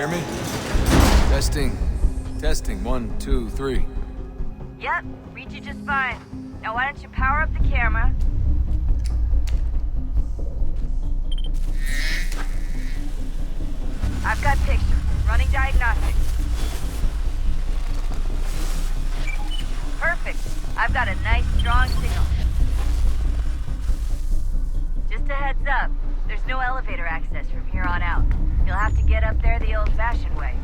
hear me? Testing. Testing. 1, 2, 3. Yep, read you just fine. Now why don't you power up the camera? I've got pictures. Running diagnostics. Perfect. I've got a nice, strong signal. Just a heads up, there's no elevator access from here on out. You'll have to get up there the old-fashioned way.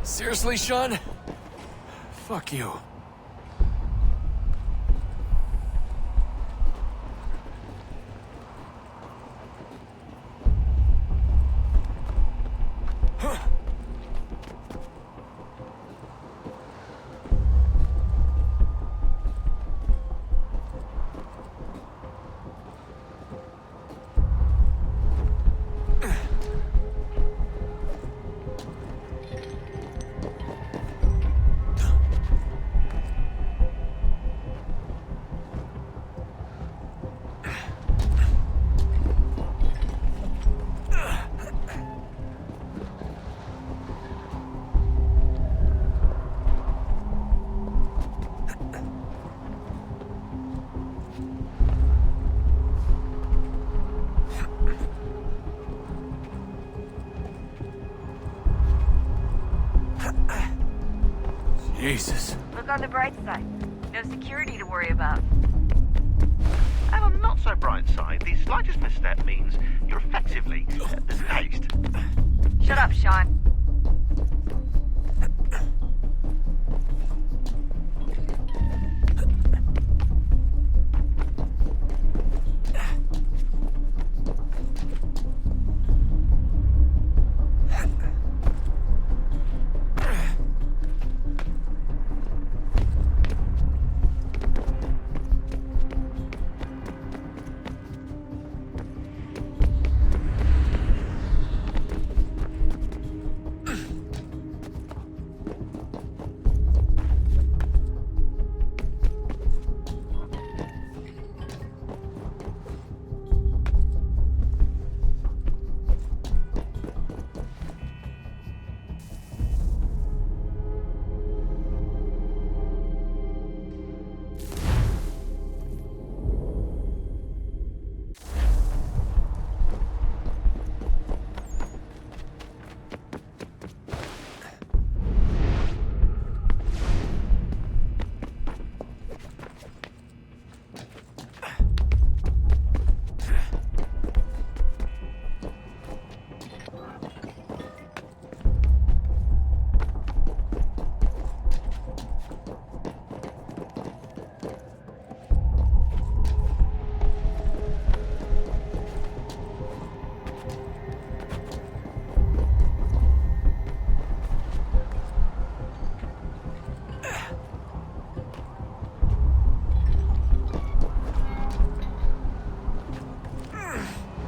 Seriously, Sean? Fuck you. Jesus. Look on the bright side. No security to worry about. And on the not-so-bright side, the slightest misstep means you're effectively dazed. Shut up, Sean.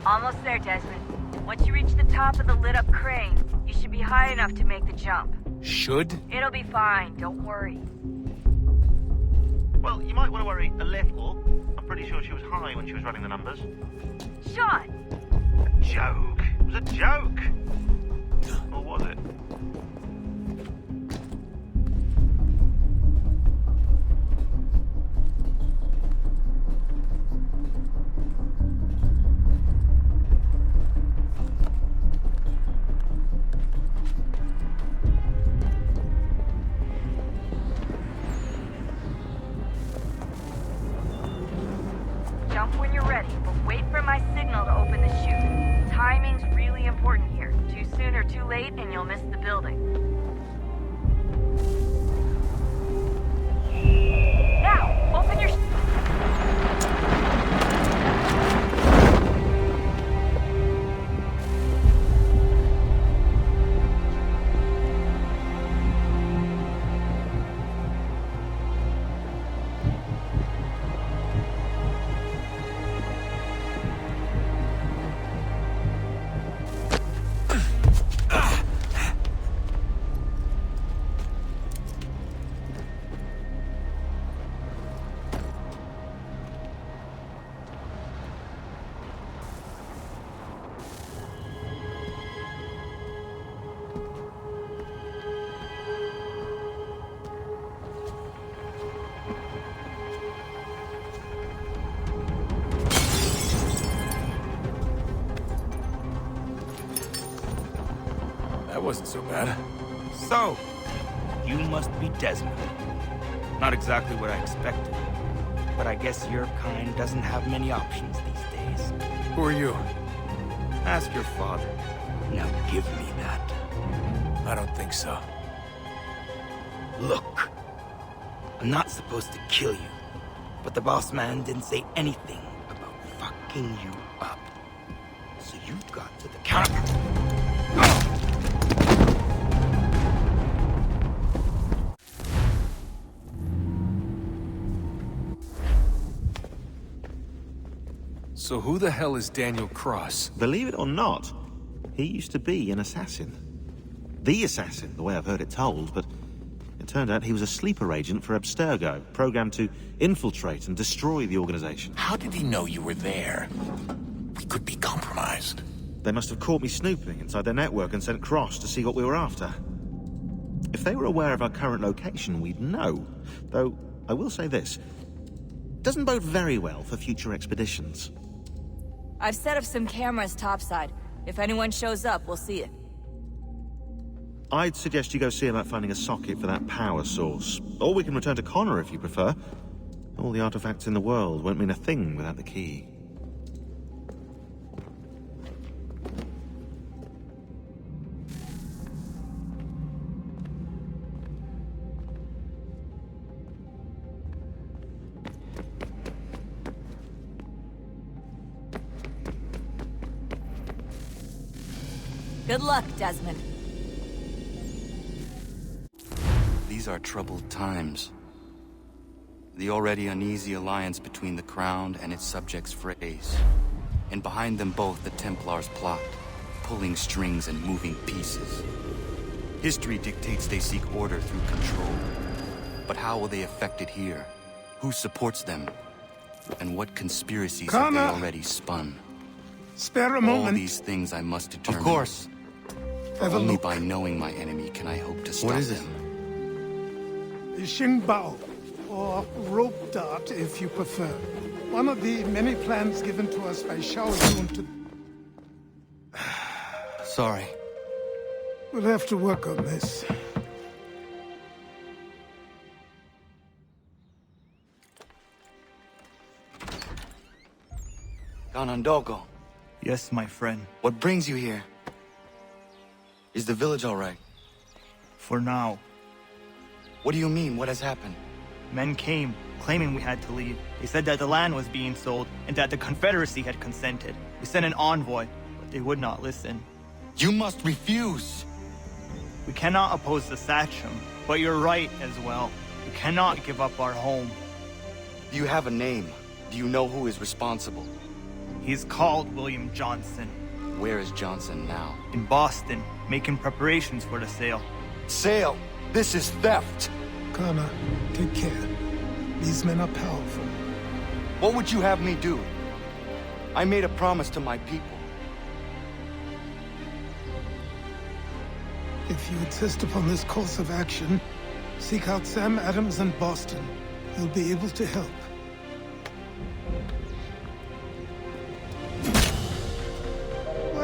Almost there, Desmond. Once you reach the top of the lit-up crane, you should be high enough to make the jump. Should? It'll be fine, don't worry. Well, you might want to worry a little. I'm pretty sure she was high when she was running the numbers. Sean! A joke. It was a joke. Or was it? Jump when you're ready, but wait for my signal to open the chute. Timing's really important here. Too soon or too late, and you'll miss the building. Now, open your... That wasn't so bad. So, you must be Desmond. Not exactly what I expected, but I guess your kind doesn't have many options these days. Who are you? Ask your father. Now give me that. I don't think so. Look, I'm not supposed to kill you, but the boss man didn't say anything about fucking you up. So you got to the counter. So who the hell is Daniel Cross? Believe it or not, he used to be an assassin. The assassin, the way I've heard it told, but it turned out he was a sleeper agent for Abstergo, programmed to infiltrate and destroy the organization. How did he know you were there? We could be compromised. They must have caught me snooping inside their network and sent Cross to see what we were after. If they were aware of our current location, we'd know. Though, I will say this. Doesn't bode very well for future expeditions. I've set up some cameras topside. If anyone shows up, we'll see it. I'd suggest you go see about finding a socket for that power source. Or we can return to Connor if you prefer. All the artifacts in the world won't mean a thing without the key. Good luck, Desmond. These are troubled times. The already uneasy alliance between the Crown and its subjects frays. And behind them both the Templars plot, pulling strings and moving pieces. History dictates they seek order through control. But how will they affect it here? Who supports them? And what conspiracies have they already spun? Spare a moment. All these things I must determine. Of course. Only by knowing my enemy can I hope to stop What is it? them. The Xingbao, or rope dart if you prefer. One of the many plans given to us by Shao Yun to... Sorry. We'll have to work on this. Ratonhnhaké, Yes, my friend. what brings you here? Is the village all right? For now. What do you mean? What has happened? Men came, claiming we had to leave. They said that the land was being sold, and that the Confederacy had consented. We sent an envoy, but they would not listen. You must refuse! We cannot oppose the Sachem, but you're right as well. We cannot give up our home. Do you have a name? Do you know who is responsible? He's called William Johnson. Where is Johnson now? In Boston, making preparations for the sale. Sale! This is theft! Connor, take care. These men are powerful. What would you have me do? I made a promise to my people. If you insist upon this course of action, seek out Sam Adams in Boston. He'll be able to help.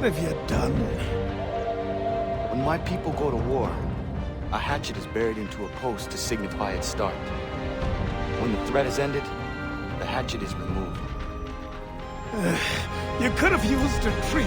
What have you done? When my people go to war, a hatchet is buried into a post to signify its start. When the threat is ended, the hatchet is removed. You could have used a tree.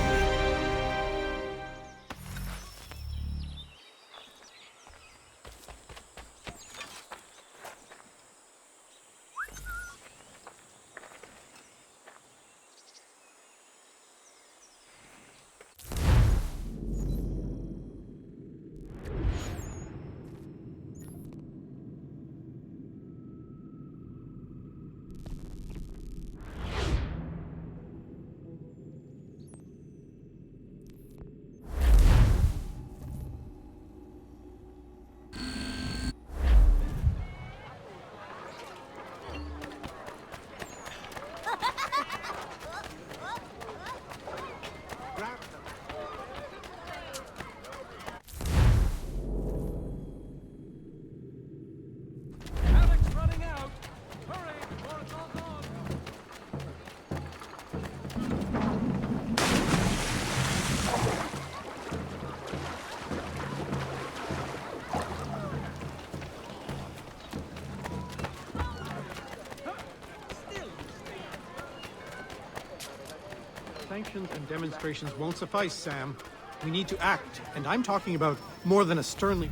Sanctions and demonstrations won't suffice, Sam. We need to act, and I'm talking about more than a sternly...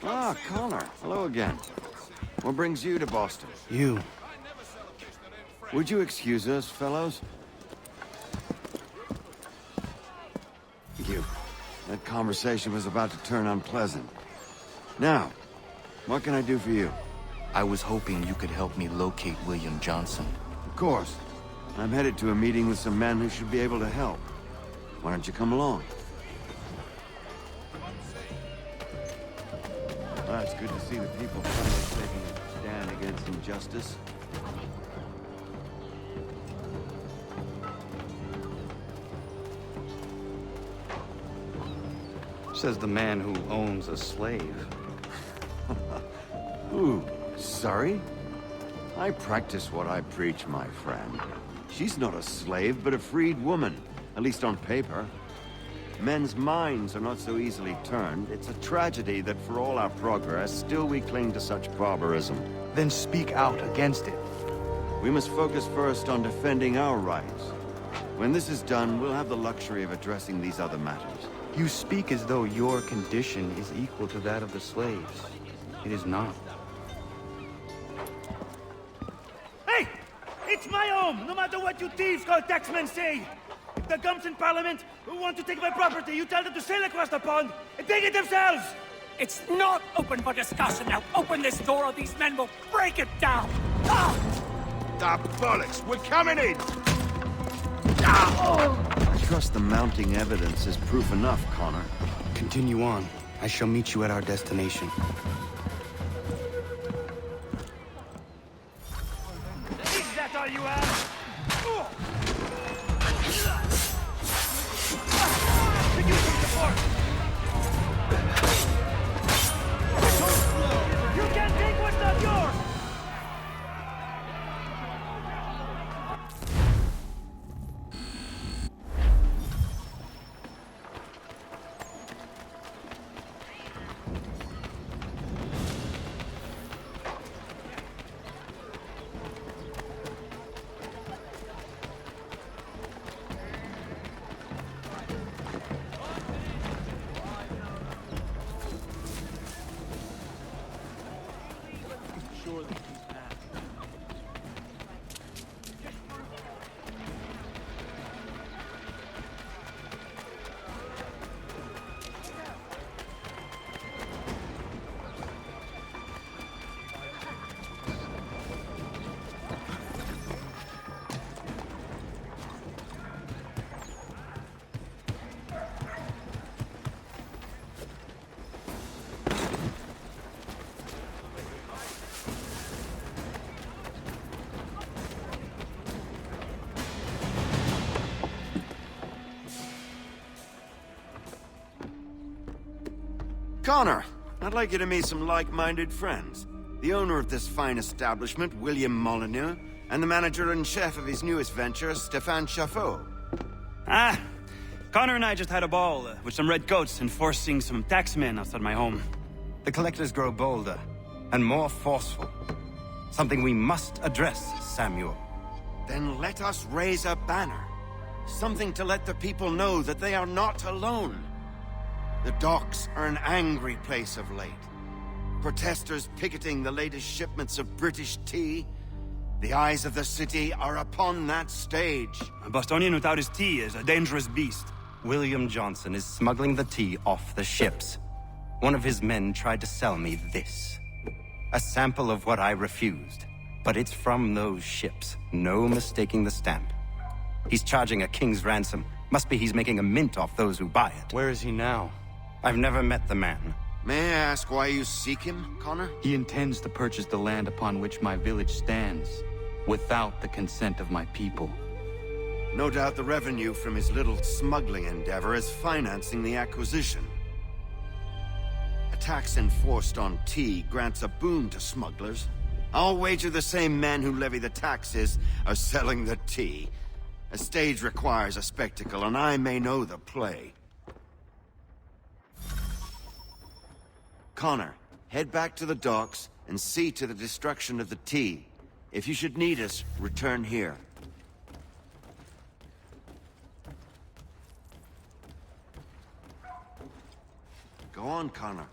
Ah, Connor. Hello again. What brings you to Boston? You. Would you excuse us, fellows? Thank you. That conversation was about to turn unpleasant. Now, what can I do for you? I was hoping you could help me locate William Johnson. Of course. I'm headed to a meeting with some men who should be able to help. Why don't you come along? Well, it's good to see the people finally taking a stand against injustice. Says the man who owns a slave. Ooh, sorry? I practice what I preach, my friend. She's not a slave, but a freed woman, at least on paper. Men's minds are not so easily turned. It's a tragedy that for all our progress, still we cling to such barbarism. Then speak out against it. We must focus first on defending our rights. When this is done, we'll have the luxury of addressing these other matters. You speak as though your condition is equal to that of the slaves. It is not. Hey! It's my home, no matter what you thieves called taxmen say! If the gums in Parliament who want to take my property, you tell them to sail across the pond and take it themselves! It's not open for discussion now. Open this door or these men will break it down. Ah! Ah, bollocks! We're coming in! I trust the mounting evidence is proof enough, Connor. Continue on. I shall meet you at our destination. Is that all you have? Could use some support! You can't take what's not yours! Connor, I'd like you to meet some like-minded friends. The owner of this fine establishment, William Molyneux, and the manager and chef of his newest venture, Stéphane Chaffeau. Ah, Connor and I just had a ball with some redcoats enforcing some taxmen outside my home. The collectors grow bolder and more forceful. Something we must address, Samuel. Then let us raise a banner. Something to let the people know that they are not alone. The docks are an angry place of late. Protesters picketing the latest shipments of British tea. The eyes of the city are upon that stage. A Bostonian without his tea is a dangerous beast. William Johnson is smuggling the tea off the ships. One of his men tried to sell me this. A sample of what I refused. But it's from those ships. No mistaking the stamp. He's charging a king's ransom. Must be he's making a mint off those who buy it. Where is he now? I've never met the man. May I ask why you seek him, Connor? He intends to purchase the land upon which my village stands, without the consent of my people. No doubt the revenue from his little smuggling endeavor is financing the acquisition. A tax enforced on tea grants a boon to smugglers. I'll wager the same men who levy the taxes are selling the tea. A stage requires a spectacle, and I may know the play. Connor, head back to the docks and see to the destruction of the tea. If you should need us, return here. Go on, Connor.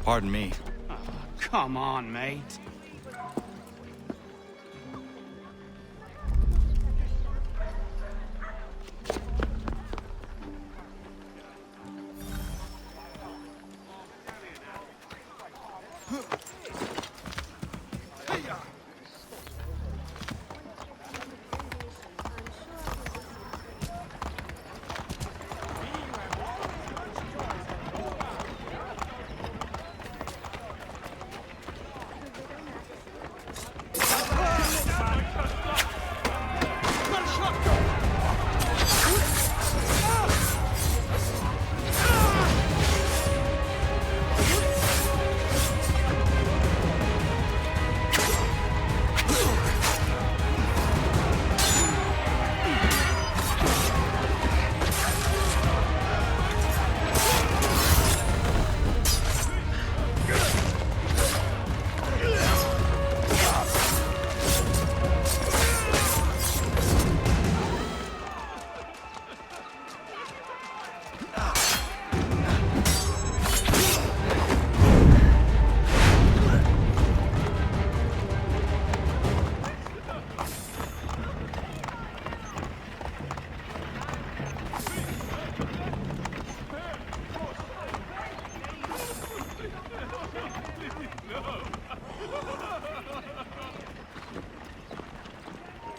Pardon me. Come on, mate.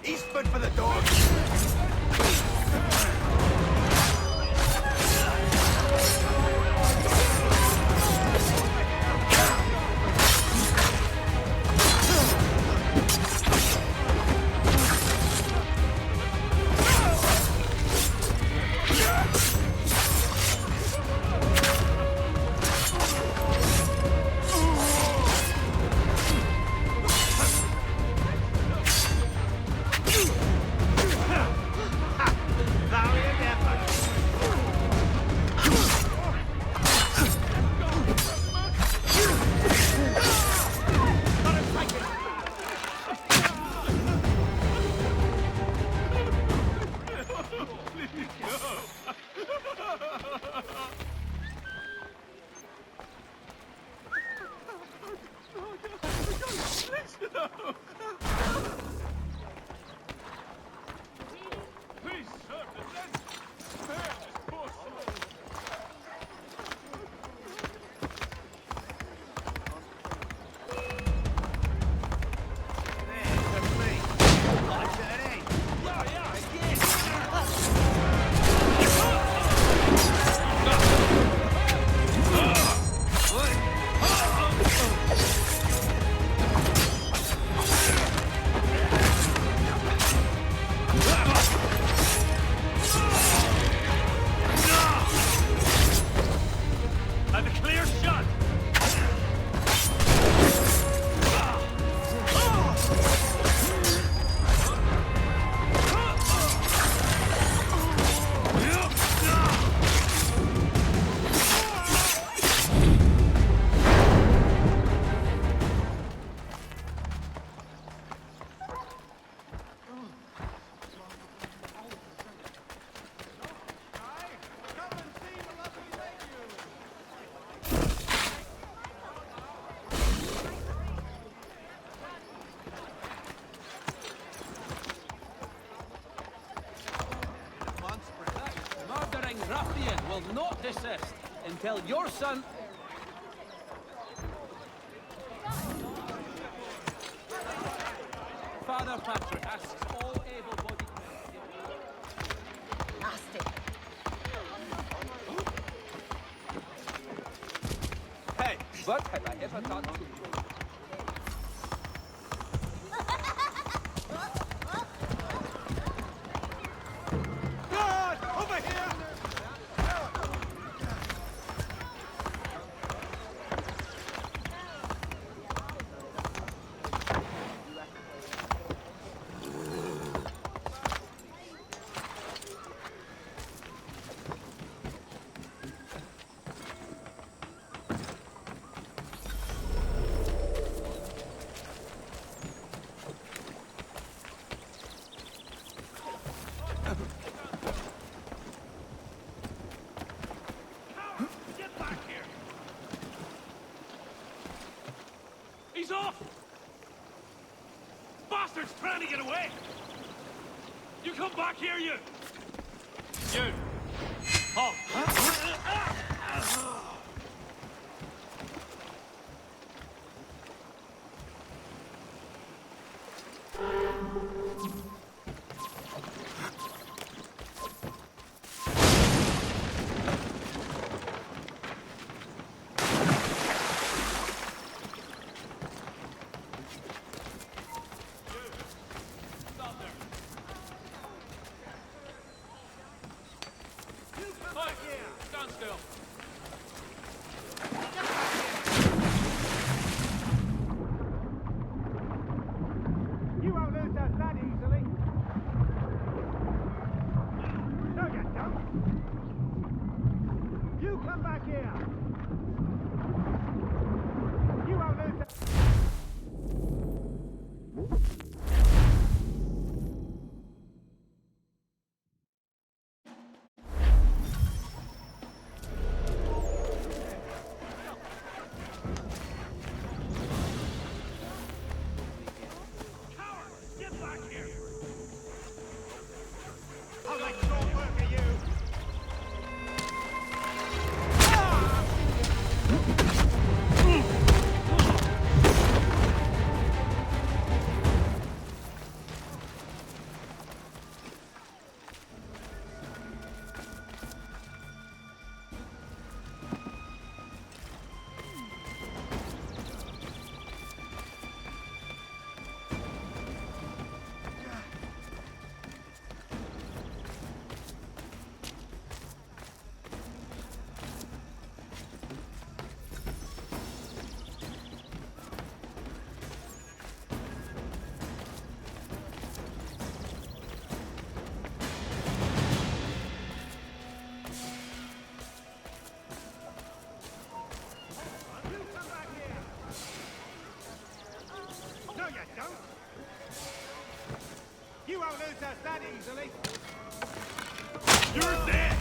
Eastward for the door. desist until your son... Father Patrick asks all able-bodied men... Nasty. Hey, what have I ever done to you? God! Over here! Get back here! He's off! Bastard's trying to get away! You come back here, you! You! Halt! Stop there! Oi! Stand still! You won't lose us that easily. No, you don't. You come back here. You won't lose us. Coward! Get back here! I'll make short work of you! You come back here! No, you don't! You won't lose us that easily! You're dead!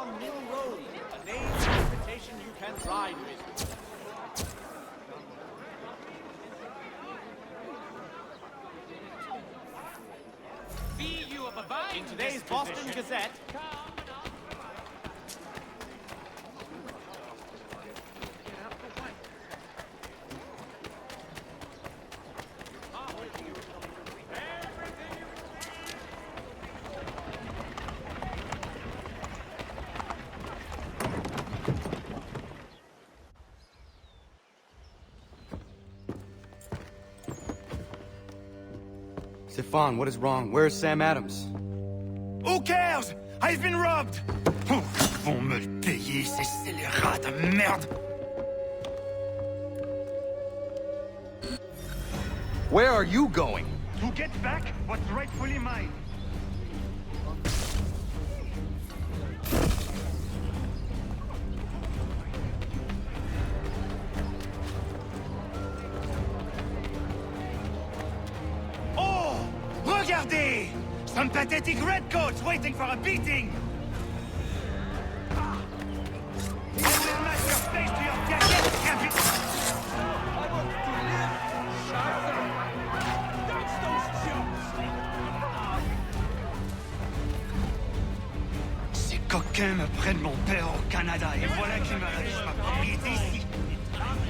on Mill Road, a name and reputation you can ride with. In today's Boston Gazette, Stefan, what is wrong? Where is Sam Adams? Who cares? I've been robbed! Oh, ils vont me le payer, ces scélérats de merde! Where are you going? To get back what's rightfully mine. Oh! Regardez! Some pathetic redcoats waiting for a beating! You will match your face to your jacket, champion! Ces coquins me prennent mon père au Canada et voilà qu'ils me ravissent ma propriété ici.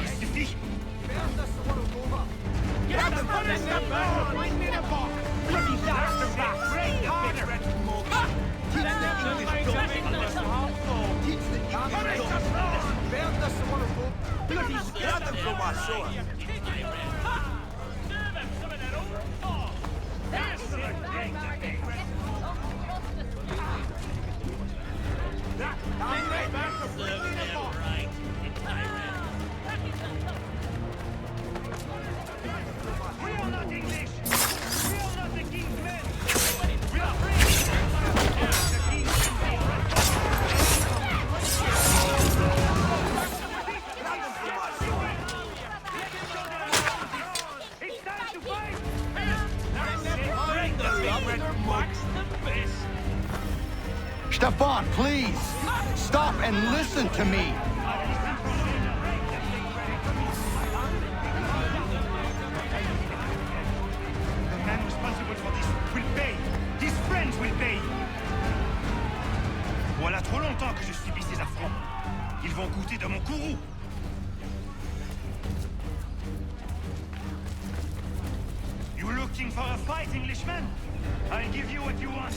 Il suffit. We are not English! We are not the king's men! We are free! The king's It's time to fight! Bring the marks the best! Stefan, please! Stop and listen to me! The man responsible for this will pay. His friends will pay. Voilà trop longtemps que je subis ces affronts. Ils vont goûter de mon courroux. You looking for a fight, Englishman? I'll give you what you want.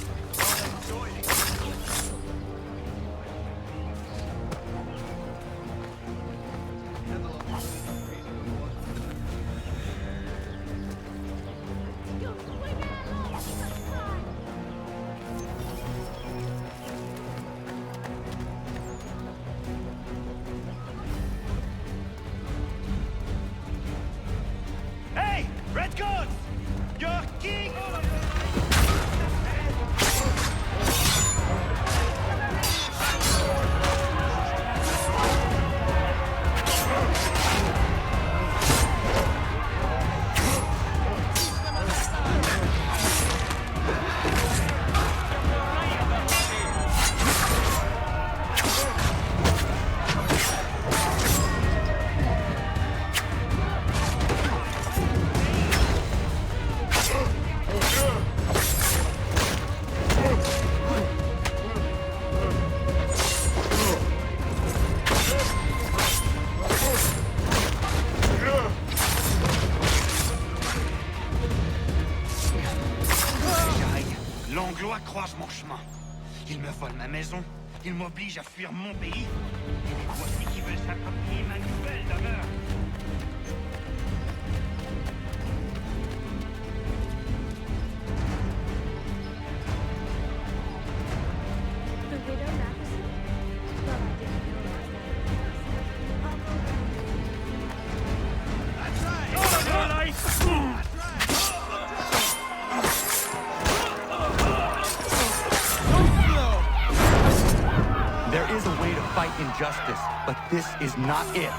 Hey, Redcoats! Your king! L'Anglois croise mon chemin. Il me vole ma maison, il m'oblige à fuir mon pays. Et les voici qui veulent s'approprier ma nouvelle demeure. The widow Matheson? Well, I didn't There is a way to fight injustice, but this is not it.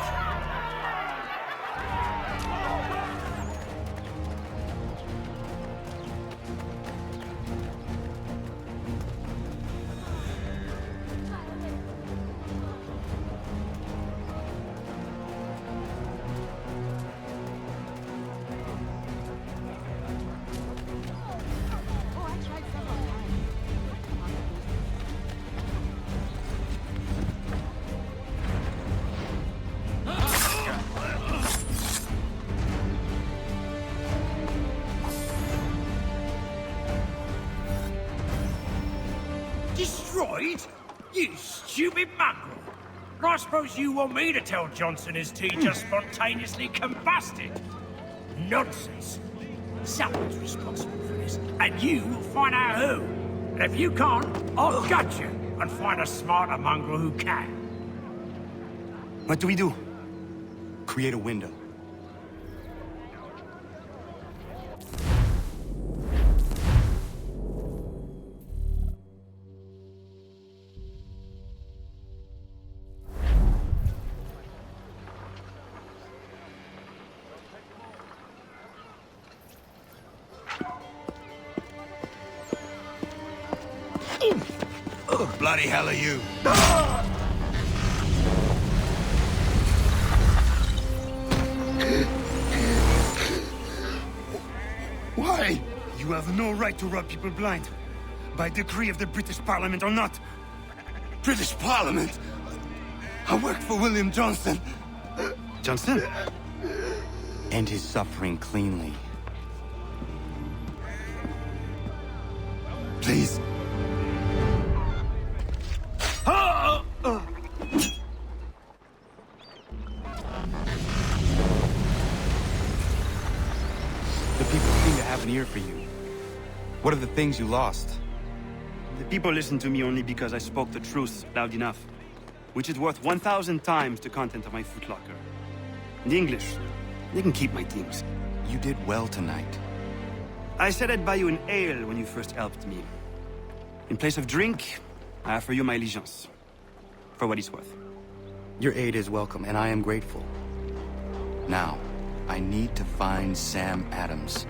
Destroyed? You stupid mongrel. I suppose you want me to tell Johnson his tea just spontaneously combusted? Nonsense. Someone's responsible for this, and you will find out who. And if you can't, I'll gut you and find a smarter mongrel who can. What do we do? Create a window. Bloody hell are you? Why? You have no right to rob people blind. By decree of the British Parliament or not. British Parliament? I work for William Johnson. Johnson? End his suffering cleanly. Please. The people seem to have an ear for you. What are the things you lost? The people listen to me only because I spoke the truth loud enough. Which is worth 1,000 times the content of my footlocker. The English, they can keep my teams. You did well tonight. I said I'd buy you an ale when you first helped me. In place of drink, I offer you my allegiance. For what it's worth. Your aid is welcome, and I am grateful. Now, I need to find Sam Adams.